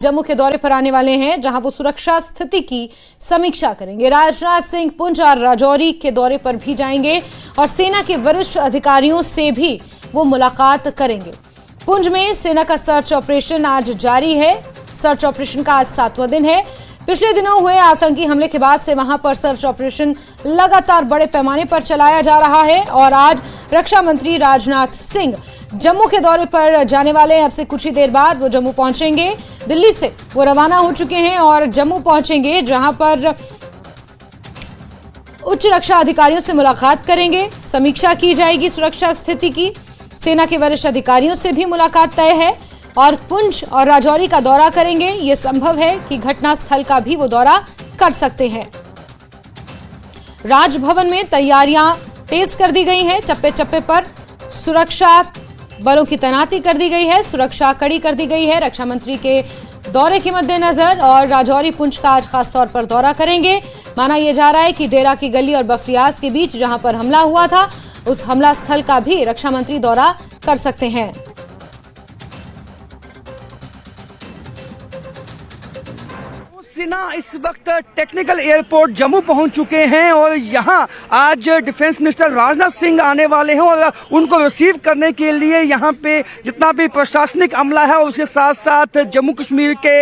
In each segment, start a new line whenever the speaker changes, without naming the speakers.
जम्मू के दौरे पर आने वाले हैं, जहां वो सुरक्षा स्थिति की समीक्षा करेंगे। राजनाथ सिंह पुंछ और राजौरी के दौरे पर भी जाएंगे और सेना के वरिष्ठ अधिकारियों से भी वो मुलाकात करेंगे। पुंछ में सेना का सर्च ऑपरेशन आज जारी है। सर्च ऑपरेशन का आज 7वां दिन है। पिछले दिनों हुए आतंकी हमले के बाद से वहां पर सर्च ऑपरेशन लगातार बड़े पैमाने पर चलाया जा रहा है और आज रक्षा मंत्री राजनाथ सिंह जम्मू के दौरे पर जाने वाले हैं। अब से कुछ ही देर बाद वो जम्मू पहुंचेंगे। दिल्ली से वो रवाना हो चुके हैं और जम्मू पहुंचेंगे, जहां पर उच्च रक्षा अधिकारियों से मुलाकात करेंगे। समीक्षा की जाएगी सुरक्षा स्थिति की। सेना के वरिष्ठ अधिकारियों से भी मुलाकात तय है और पुंछ और राजौरी का दौरा करेंगे। यह संभव है कि घटनास्थल का भी वो दौरा कर सकते हैं। राजभवन में तैयारियां तेज कर दी गई हैं। चप्पे चप्पे पर सुरक्षा बलों की तैनाती कर दी गई है, सुरक्षा कड़ी कर दी गई है रक्षा मंत्री के दौरे के मद्देनजर। और राजौरी पुंछ का आज खास तौर पर दौरा करेंगे। माना यह जा रहा है कि डेरा की गली और बफरियाज के बीच जहां पर हमला हुआ था, उस हमला स्थल का भी रक्षा मंत्री दौरा कर सकते हैं।
सिन्हा इस वक्त टेक्निकल एयरपोर्ट जम्मू पहुंच चुके हैं और यहां आज डिफेंस मिनिस्टर राजनाथ सिंह आने वाले हैं और उनको रिसीव करने के लिए यहां पे जितना भी प्रशासनिक अमला है और उसके साथ साथ जम्मू कश्मीर के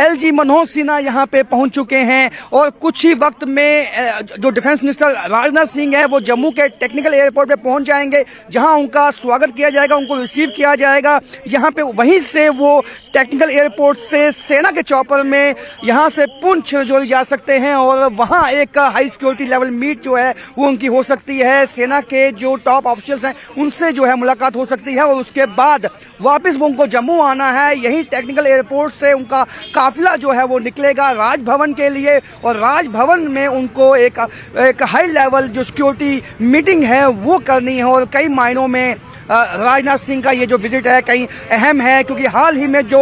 एलजी मनोहर सिन्हा यहां पे पहुंच चुके हैं। और कुछ ही वक्त में जो डिफेंस मिनिस्टर राजनाथ सिंह है वो जम्मू के टेक्निकल एयरपोर्ट पे पहुंच जाएंगे, जहां उनका स्वागत किया जाएगा, उनको रिसीव किया जाएगा। यहाँ पे वहीं से वो टेक्निकल एयरपोर्ट से सेना के चॉपर में यहाँ से पुंछ जो जा सकते हैं और वहां एक हाई सिक्योरिटी लेवल मीट जो है वो उनकी हो सकती है। सेना के जो टॉप ऑफिशियल्स हैं उनसे जो है मुलाकात हो सकती है और उसके बाद वापस वो उनको जम्मू आना है। यही टेक्निकल एयरपोर्ट से उनका काफिला जो है वो निकलेगा राजभवन के लिए और राजभवन में उनको एक हाई लेवल जो सिक्योरिटी मीटिंग है वो करनी है। और कई मायनों में राजनाथ सिंह का ये जो विजिट है कहीं अहम है, क्योंकि हाल ही में जो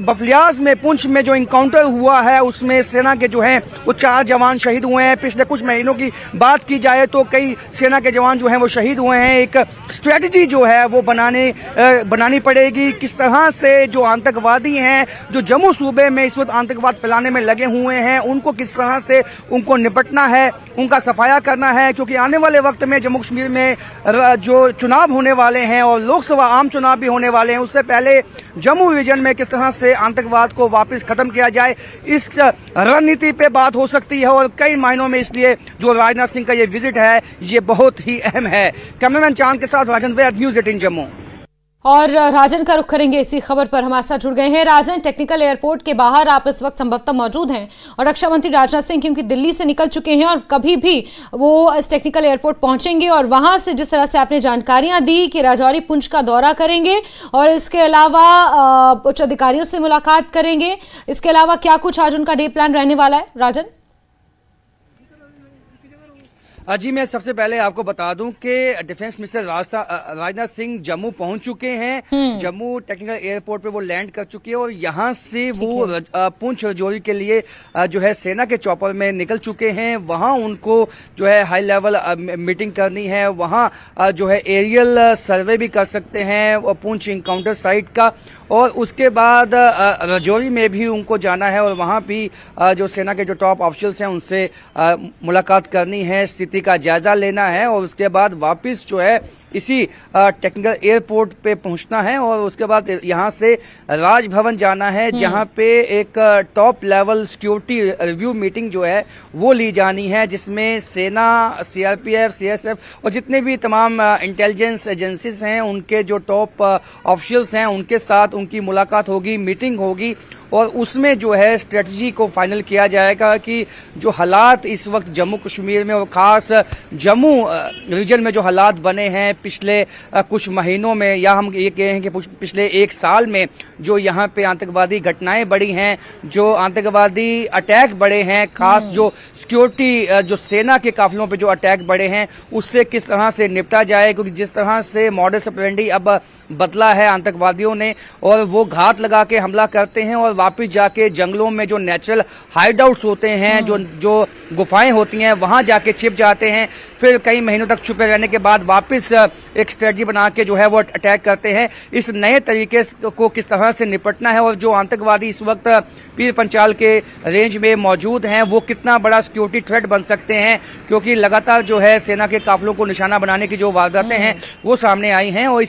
बफलियाज में पुंछ में जो इनकाउंटर हुआ है उसमें सेना के जो हैं वो 4 जवान शहीद हुए हैं। पिछले कुछ महीनों की बात की जाए तो कई सेना के जवान जो हैं वो शहीद हुए हैं। एक स्ट्रेटजी जो है वो बनानी पड़ेगी, किस तरह से जो आतंकवादी हैं जो जम्मू सूबे में इस वक्त आतंकवाद फैलाने में लगे हुए हैं उनको किस तरह से उनको निपटना है, उनका सफाया करना है। क्योंकि आने वाले वक्त में जम्मू कश्मीर में जो चुनाव होने वाले हैं और लोकसभा आम चुनाव भी होने वाले हैं, उससे पहले जम्मू रीजन में किस तरह से आतंकवाद को वापस खत्म किया जाए, इस रणनीति पे बात हो सकती है। और कई मायनों में इसलिए जो राजनाथ सिंह का ये विजिट है ये बहुत ही अहम है। कैमरामैन चांद के साथ राजन वेद, न्यूज़ 18 जम्मू।
और राजन का रुख करेंगे इसी खबर पर। हमारे साथ जुड़ गए हैं राजन, टेक्निकल एयरपोर्ट के बाहर आप इस वक्त संभवतः मौजूद हैं और रक्षा मंत्री राजनाथ सिंह क्योंकि दिल्ली से निकल चुके हैं और कभी भी वो इस टेक्निकल एयरपोर्ट पहुंचेंगे और वहां से जिस तरह से आपने जानकारियां दी कि राजौरी पुंछ का दौरा करेंगे और इसके अलावा उच्च अधिकारियों से मुलाकात करेंगे, इसके अलावा क्या कुछ आज उनका डे प्लान रहने वाला है राजन?
जी, मैं सबसे पहले आपको बता दूं कि डिफेंस मिनिस्टर राजनाथ सिंह जम्मू पहुंच चुके हैं। जम्मू टेक्निकल एयरपोर्ट पे वो लैंड कर चुके हैं और यहां से वो पुंछ राजौरी के लिए जो है सेना के चॉपर में निकल चुके हैं। वहां उनको जो है हाई लेवल मीटिंग करनी है, वहां जो है एरियल सर्वे भी कर सकते हैं पुंछ इनकाउंटर साइट का। और उसके बाद राजौरी में भी उनको जाना है और वहां भी जो सेना के जो टॉप ऑफिशियल्स हैं उनसे मुलाकात करनी है, स्थिति का जायजा लेना है और उसके बाद वापस जो है इसी टेक्निकल एयरपोर्ट पे पहुंचना है और उसके बाद यहां से राजभवन जाना है, जहां पे एक top level security review meeting जो है वो ली जानी है, जिसमें सेना, सीआरपीएफ, सीएसएफ और जितने भी तमाम इंटेलिजेंस एजेंसीज हैं उनके जो टॉप ऑफिशियल्स हैं उनके साथ उनकी मुलाकात होगी, मीटिंग होगी और उसमें जो है स्ट्रेटजी को फाइनल किया जाएगा कि जो हालात इस वक्त जम्मू कश्मीर में और खास जम्मू रीजन में जो हालात बने हैं पिछले कुछ महीनों में या हम ये कहें कि पिछले 1 साल में जो यहाँ पे आतंकवादी घटनाएं बढ़ी हैं, जो आतंकवादी अटैक बढ़े हैं, खास जो सिक्योरिटी जो सेना के काफिलों पे जो अटैक बढ़े हैं उससे किस तरह से निपटा जाए। क्योंकि जिस तरह से मॉडस ऑपरेंडी अब बदला है आतंकवादियों ने और वो घात लगा के हमला करते हैं और वापस जाके जंगलों में जो नेचुरल हाइड आउट्स होते हैं, जो गुफाएं होती हैं वहां जाके छिप जाते हैं। फिर कई महीनों तक छुपे रहने के बाद वापस एक स्ट्रेटजी बना के जो है वो अटैक करते हैं। इस नए तरीके को किस तरह से निपटना है और जो आतंकवादी इस वक्त पीर पंचाल के रेंज में मौजूद हैं वो कितना बड़ा सिक्योरिटी थ्रेट बन सकते हैं, क्योंकि लगातार जो है सेना के काफिलों को निशाना बनाने की जो वारदातें हैं वो सामने आई हैं। और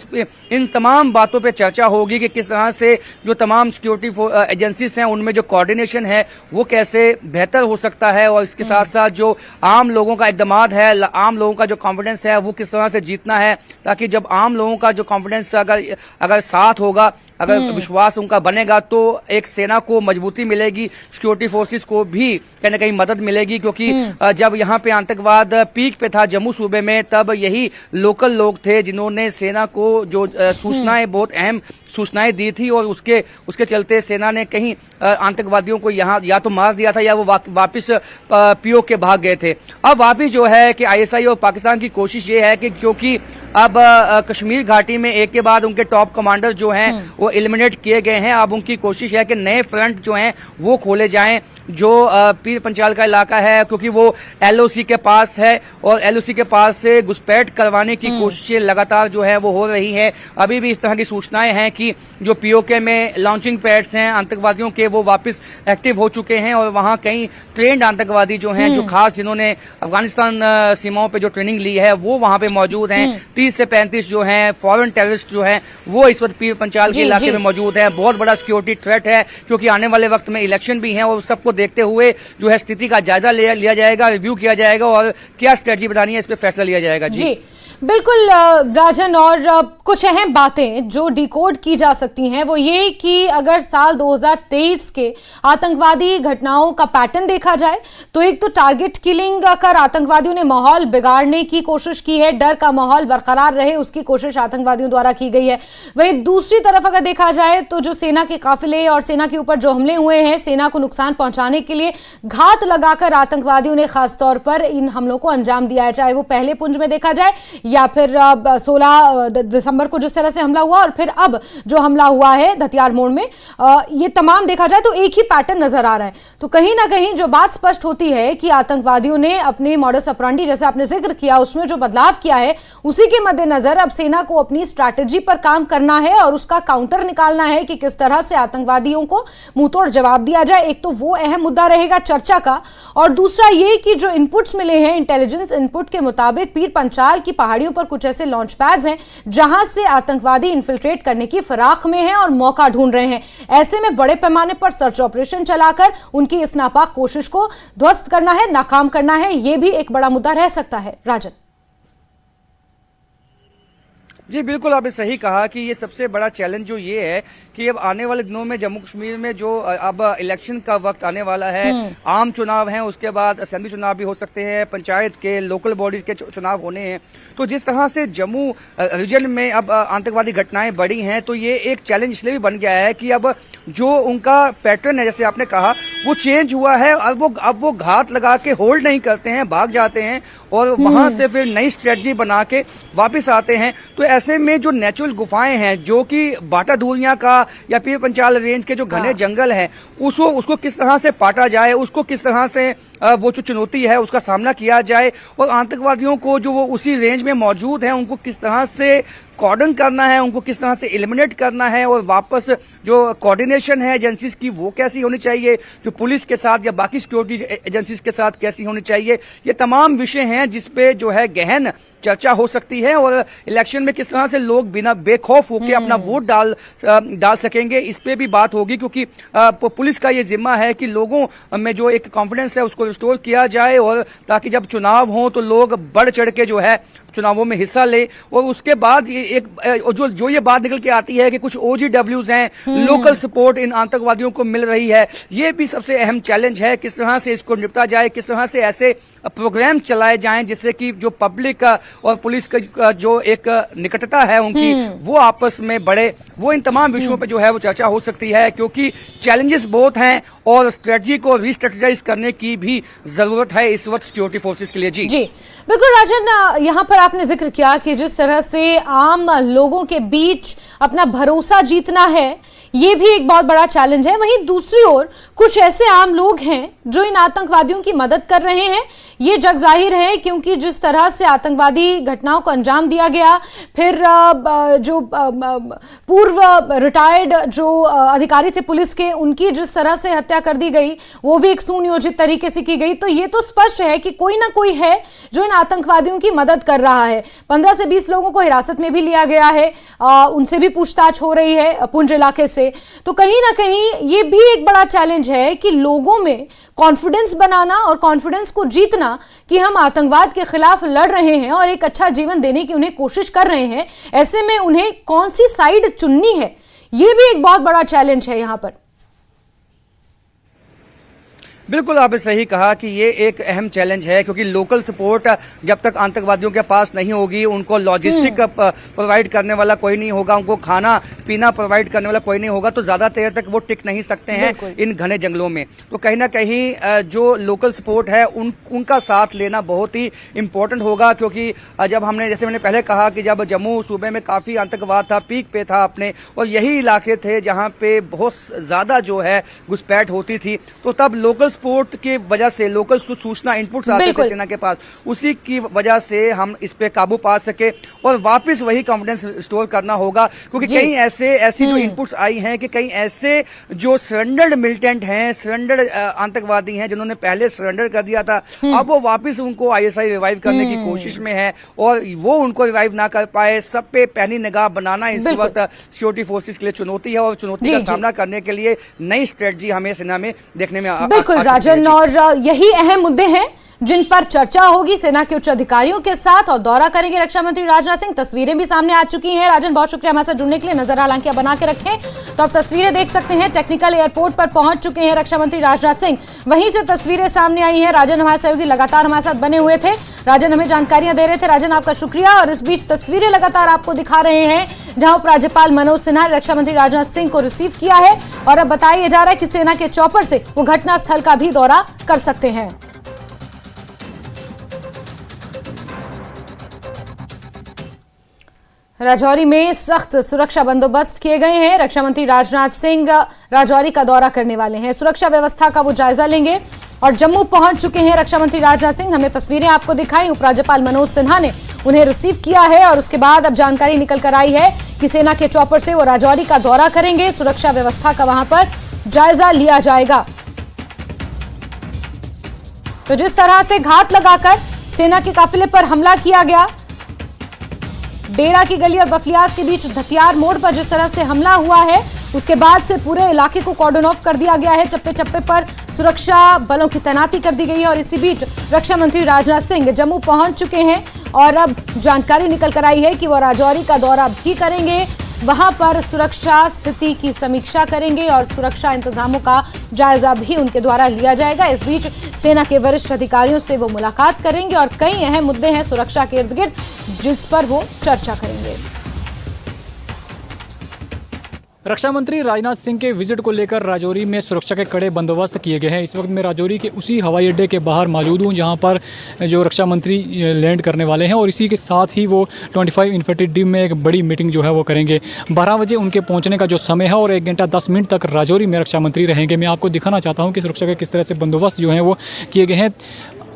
इन तमाम बातों पे चर्चा होगी कि किस तरह से जो तमाम सिक्योरिटी एजेंसीज हैं उनमें जो कोऑर्डिनेशन है वो कैसे बेहतर हो सकता है, और इसके साथ साथ जो आम लोगों का इक़दामात है, आम लोगों का जो कॉन्फिडेंस है वो किस तरह से जीतना है, ताकि जब आम लोगों का जो कॉन्फिडेंस अगर साथ होगा, अगर विश्वास उनका बनेगा तो एक सेना को मजबूती मिलेगी, सिक्योरिटी फोर्सेस को भी कहीं ना कहीं मदद मिलेगी। क्योंकि जब यहाँ पे आतंकवाद पीक पे था जम्मू सूबे में, तब यही लोकल लोग थे जिन्होंने सेना को जो सूचनाएं, बहुत अहम सूचनाएं दी थी, और उसके चलते सेना ने कहीं आतंकवादियों को यहाँ या तो मार दिया था या वो वापिस पीओके के भाग गए थे। अब वापिस जो है कि आईएसआई और पाकिस्तान की कोशिश ये है कि क्योंकि अब कश्मीर घाटी में एक के बाद उनके टॉप कमांडर जो हैं वो एलिमिनेट किए गए हैं, अब उनकी कोशिश है कि नए फ्रंट जो हैं वो खोले जाएं। जो पीर पंचाल का इलाका है, क्योंकि वो एलओसी के पास है और एलओसी के पास से घुसपैठ करवाने की कोशिशें लगातार जो है वो हो रही है। अभी भी इस तरह की सूचनाएं हैं कि जो पीओके में लॉन्चिंग पैड्स हैं आतंकवादियों के वो वापस एक्टिव हो चुके हैं, और वहां कई ट्रेंड आतंकवादी जो हैं, जो खास जिन्होंने अफगानिस्तान सीमाओं पे जो ट्रेनिंग ली है वो वहां पे मौजूद हैं। 30 से 35 जो हैं फॉरेन टेररिस्ट जो हैं वो इस वक्त पीर पंचाल के इलाके में मौजूद है। बहुत बड़ा सिक्योरिटी थ्रेट है, क्योंकि आने वाले वक्त में इलेक्शन भी है, और सबको देखते हुए जो है स्थिति का जायजा लिया जाएगा, रिव्यू किया जाएगा और क्या स्ट्रेटजी बनानी है इस पे फैसला लिया जाएगा। जी
बिल्कुल राजन, और कुछ अहम बातें जो डिकोड की जा सकती हैं वो ये कि अगर साल 2023 के आतंकवादी घटनाओं का पैटर्न देखा जाए तो एक तो टारगेट किलिंग कर आतंकवादियों ने माहौल बिगाड़ने की कोशिश की है, डर का माहौल बरकरार रहे उसकी कोशिश आतंकवादियों द्वारा की गई है। वहीं दूसरी तरफ अगर देखा जाए तो जो सेना के काफिले और सेना के ऊपर जो हमले हुए हैं, सेना को नुकसान पहुंचाने के लिए घात लगाकर आतंकवादियों ने खासतौर पर इन हमलों को अंजाम दिया है, चाहे वो पहले पुंज में देखा जाए या फिर 16 दिसंबर को जिस तरह से हमला हुआ और फिर अब जो हमला हुआ है हथियार मोड़ में, ये तमाम देखा जाए तो एक ही पैटर्न नजर आ रहा है। तो कहीं ना कहीं जो बात स्पष्ट होती है कि आतंकवादियों ने अपने मॉडस ऑपरेंडी जैसे आपने जिक्र किया उसमें जो बदलाव किया है, उसी के मद्देनजर अब सेना को अपनी स्ट्रैटेजी पर काम करना है और उसका काउंटर निकालना है कि किस तरह से आतंकवादियों को मुंहतोड़ जवाब दिया जाए। एक तो वो अहम मुद्दा रहेगा चर्चा का, और दूसरा ये कि जो इनपुट्स मिले हैं इंटेलिजेंस इनपुट के मुताबिक पीर पंचाल की पहाड़ियों पर कुछ ऐसे लॉन्च पैड्स हैं जहां से आतंकवादी इन्फिल्ट्रेट करने की फिराक में हैं और मौका ढूंढ रहे हैं। ऐसे में बड़े पैमाने पर सर्च ऑपरेशन चलाकर उनकी इस नापाक कोशिश को ध्वस्त करना है, नाकाम करना है, यह भी एक बड़ा मुद्दा रह सकता है। राजन
जी बिल्कुल, आपने सही कहा कि ये सबसे बड़ा चैलेंज जो ये है कि अब आने वाले दिनों में जम्मू कश्मीर में जो अब इलेक्शन का वक्त आने वाला है, आम चुनाव हैं, उसके बाद असेंबली चुनाव भी हो सकते हैं, पंचायत के, लोकल बॉडीज के चुनाव होने हैं। तो जिस तरह से जम्मू रीजन में अब आतंकवादी घटनाएं बढ़ी हैं, तो ये एक चैलेंज इसलिए भी बन गया है कि अब जो उनका पैटर्न है, जैसे आपने कहा, वो चेंज हुआ है। अब वो घात लगा के होल्ड नहीं करते हैं, भाग जाते हैं और वहां से फिर नई स्ट्रेटजी बना के वापस आते हैं। तो ऐसे में जो नेचुरल गुफाएं हैं, जो कि बाटा दूरियां का या पीर पंचाल रेंज के जो घने जंगल हैं, उसको किस तरह से पाटा जाए, उसको किस तरह से वो जो चुनौती है उसका सामना किया जाए, और आतंकवादियों को जो वो उसी रेंज में मौजूद हैं उनको किस तरह से कॉर्डन करना है, उनको किस तरह से एलिमिनेट करना है, और वापस जो कोऑर्डिनेशन है एजेंसीज की वो कैसी होनी चाहिए, जो पुलिस के साथ या बाकी सिक्योरिटी एजेंसीज के साथ कैसी होनी चाहिए, ये तमाम विषय हैं जिसपे जो है गहन चर्चा हो सकती है। और इलेक्शन में किस तरह से लोग बिना बेखौफ होकर अपना वोट डाल सकेंगे, इस पे भी बात होगी। क्योंकि पुलिस का ये जिम्मा है कि लोगों में जो एक कॉन्फिडेंस है उसको रिस्टोर किया जाए, और ताकि जब चुनाव हो तो लोग बढ़ चढ़ के जो है चुनावों में हिस्सा ले। और उसके बाद जो ये बात निकल के आती है कि कुछ OGWs हैं, लोकल सपोर्ट इन आतंकवादियों को मिल रही है, ये भी सबसे अहम चैलेंज है। किस तरह से इसको निपटा जाए, किस तरह से ऐसे प्रोग्राम चलाए जाएं जिससे कि जो पब्लिक और पुलिस का जो एक निकटता है उनकी वो आपस में बढ़े, वो इन तमाम विषयों पे जो है वो चर्चा हो सकती है, क्योंकि चैलेंजेस बहुत हैं और स्ट्रेटजी को रीस्ट्रेटेजाइज करने की भी जरूरत है इस वक्त सिक्योरिटी फोर्सेस के लिए। जी
बिल्कुल राजन, यहाँ पर आपने जिक्र किया कि जिस तरह से आम लोगों के बीच अपना भरोसा जीतना है, ये भी एक बहुत बड़ा चैलेंज है। वहीं दूसरी ओर कुछ ऐसे आम लोग हैं जो इन आतंकवादियों की मदद कर रहे हैं, ये जग जाहिर है, क्योंकि जिस तरह से आतंकवादी घटनाओं को अंजाम दिया गया, फिर जो पूर्व रिटायर्ड जो अधिकारी थे पुलिस के, उनकी जिस तरह से हत्या कर दी गई, वो भी एक सुनियोजित तरीके से की गई, तो ये तो स्पष्ट है कि कोई ना कोई है जो इन आतंकवादियों की मदद कर रहा है। 15 से 20 लोगों को हिरासत में भी लिया गया है, उनसे भी पूछताछ हो रही है पुंछ इलाके से। तो कहीं ना कहीं ये भी एक बड़ा चैलेंज है कि लोगों में कॉन्फिडेंस बनाना और कॉन्फिडेंस को जीतना कि हम आतंकवाद के खिलाफ लड़ रहे हैं और एक अच्छा जीवन देने की उन्हें कोशिश कर रहे हैं। ऐसे में उन्हें कौन सी साइड चुननी है, ये भी एक बहुत बड़ा चैलेंज है यहां पर।
बिल्कुल आपने सही कहा कि ये एक अहम चैलेंज है, क्योंकि लोकल सपोर्ट जब तक आतंकवादियों के पास नहीं होगी, उनको लॉजिस्टिक प्रोवाइड करने वाला कोई नहीं होगा, उनको खाना पीना प्रोवाइड करने वाला कोई नहीं होगा, तो ज्यादा देर तक वो टिक नहीं सकते हैं इन घने जंगलों में। तो कहीं ना कहीं जो लोकल सपोर्ट है उनका साथ लेना बहुत ही इंपॉर्टेंट होगा, क्योंकि जब हमने, जैसे मैंने पहले कहा कि जब जम्मू सूबे में काफी आतंकवाद था, पीक पे था अपने, और यही इलाके थे जहां पे बहुत ज्यादा जो है घुसपैठ होती थी, तो तब लोकल सपोर्ट की वजह से, लोकल सूचना इनपुट्स आते थे सेना के पास, उसी की वजह से हम इस पे काबू पा सके और वापस वही कॉन्फिडेंस स्टोर करना होगा। क्योंकि कई ऐसी जो इनपुट्स आई हैं कि कई ऐसे जो सरेंडर्ड मिलिटेंट हैं, सरेंडर्ड आतंकवादी हैं, जिन्होंने पहले सरेंडर कर दिया था, अब वो वापस उनको आईएसआई रिवाइव करने की कोशिश में है और वो उनको रिवाइव ना कर पाए, सब पे पैनी निगाह बनाना इस वक्त सिक्योरिटी फोर्सेस के लिए चुनौती है और चुनौती का सामना करने के लिए नई स्ट्रेटजी हमें सेना में देखने में
बिल्कुल राजन, और यही अहम मुद्दे हैं जिन पर चर्चा होगी सेना के उच्च अधिकारियों के साथ और दौरा करेंगे रक्षा मंत्री राजनाथ सिंह। तस्वीरें भी सामने आ चुकी हैं। राजन, बहुत शुक्रिया हमारे साथ जुड़ने के लिए। नजर हालांकि आप बना के रखें, तो आप तस्वीरें देख सकते हैं। टेक्निकल एयरपोर्ट पर पहुंच चुके हैं रक्षा मंत्री राजनाथ सिंह, वहीं से तस्वीरें सामने आई हैं। राजन हमारे सहयोगी लगातार हमारे साथ बने हुए थे, राजन हमें जानकारियां दे रहे थे। राजन, आपका शुक्रिया। और इस बीच तस्वीरें लगातार आपको दिखा रहे हैं जहां उपराज्यपाल मनोज सिन्हा ने रक्षा मंत्री राजनाथ सिंह को रिसीव किया है और अब बताया जा रहा है कि सेना के चॉपर से वो घटनास्थल का भी दौरा कर सकते हैं। राजौरी में सख्त सुरक्षा बंदोबस्त किए गए हैं। रक्षा मंत्री राजनाथ सिंह राजौरी का दौरा करने वाले हैं, सुरक्षा व्यवस्था का वो जायजा लेंगे और जम्मू पहुंच चुके हैं रक्षा मंत्री राजनाथ सिंह। हमने तस्वीरें आपको दिखाई, उपराज्यपाल मनोज सिन्हा ने उन्हें रिसीव किया है और उसके बाद अब जानकारी निकल कर आई है कि सेना के चॉपर से वो राजौरी का दौरा करेंगे, सुरक्षा व्यवस्था का वहां पर जायजा लिया जाएगा। तो जिस तरह से घात लगाकर सेना के काफिले पर हमला किया गया, डेरा की गली और बफलियास के बीच धतियार मोड़ पर जिस तरह से हमला हुआ है, उसके बाद से पूरे इलाके को कॉर्डन ऑफ कर दिया गया है। चप्पे चप्पे पर सुरक्षा बलों की तैनाती कर दी गई है और इसी बीच रक्षा मंत्री राजनाथ सिंह जम्मू पहुंच चुके हैं और अब जानकारी निकल कर आई है कि वो राजौरी का दौरा भी करेंगे, वहां पर सुरक्षा स्थिति की समीक्षा करेंगे और सुरक्षा इंतजामों का जायजा भी उनके द्वारा लिया जाएगा। इस बीच सेना के वरिष्ठ अधिकारियों से वो मुलाकात करेंगे और कई अहम मुद्दे हैं सुरक्षा के इर्द गिर्द जिस पर वो चर्चा करेंगे।
रक्षा मंत्री राजनाथ सिंह के विजिट को लेकर राजौरी में सुरक्षा के कड़े बंदोबस्त किए गए हैं। इस वक्त मैं राजौरी के उसी हवाई अड्डे के बाहर मौजूद हूं जहां पर जो रक्षा मंत्री लैंड करने वाले हैं और इसी के साथ ही वो 25 इन्फेंट्री टीम में एक बड़ी मीटिंग जो है वो करेंगे। 12 बजे उनके पहुंचने का जो समय है और 1 घंटा 10 मिनट तक राजौरी में रक्षा मंत्री रहेंगे। मैं आपको दिखाना चाहता हूँ कि सुरक्षा के किस तरह से बंदोबस्त जो हैं वो किए गए हैं।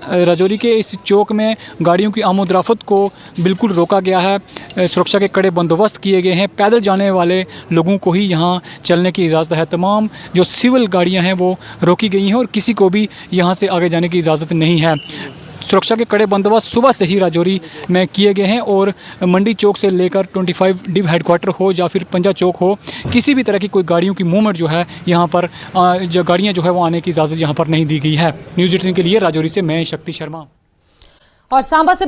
राजौरी के इस चौक में गाड़ियों की आमद-रफ्त को बिल्कुल रोका गया है, सुरक्षा के कड़े बंदोबस्त किए गए हैं। पैदल जाने वाले लोगों को ही यहाँ चलने की इजाज़त है। तमाम जो सिविल गाड़ियाँ हैं वो रोकी गई हैं और किसी को भी यहाँ से आगे जाने की इजाज़त नहीं है। सुरक्षा के कड़े बंदोबस्त सुबह से ही राजौरी में किए गए हैं और मंडी चौक से लेकर 25 डिव हेडक्वार्टर हो या फिर पंजा चौक हो, किसी भी तरह की कोई गाड़ियों की मूवमेंट जो है यहाँ पर जो गाड़ियाँ जो है वो आने की इजाज़त यहाँ पर नहीं दी गई है। न्यूज़ 18 के लिए राजौरी से मैं शक्ति शर्मा।
और सांबा से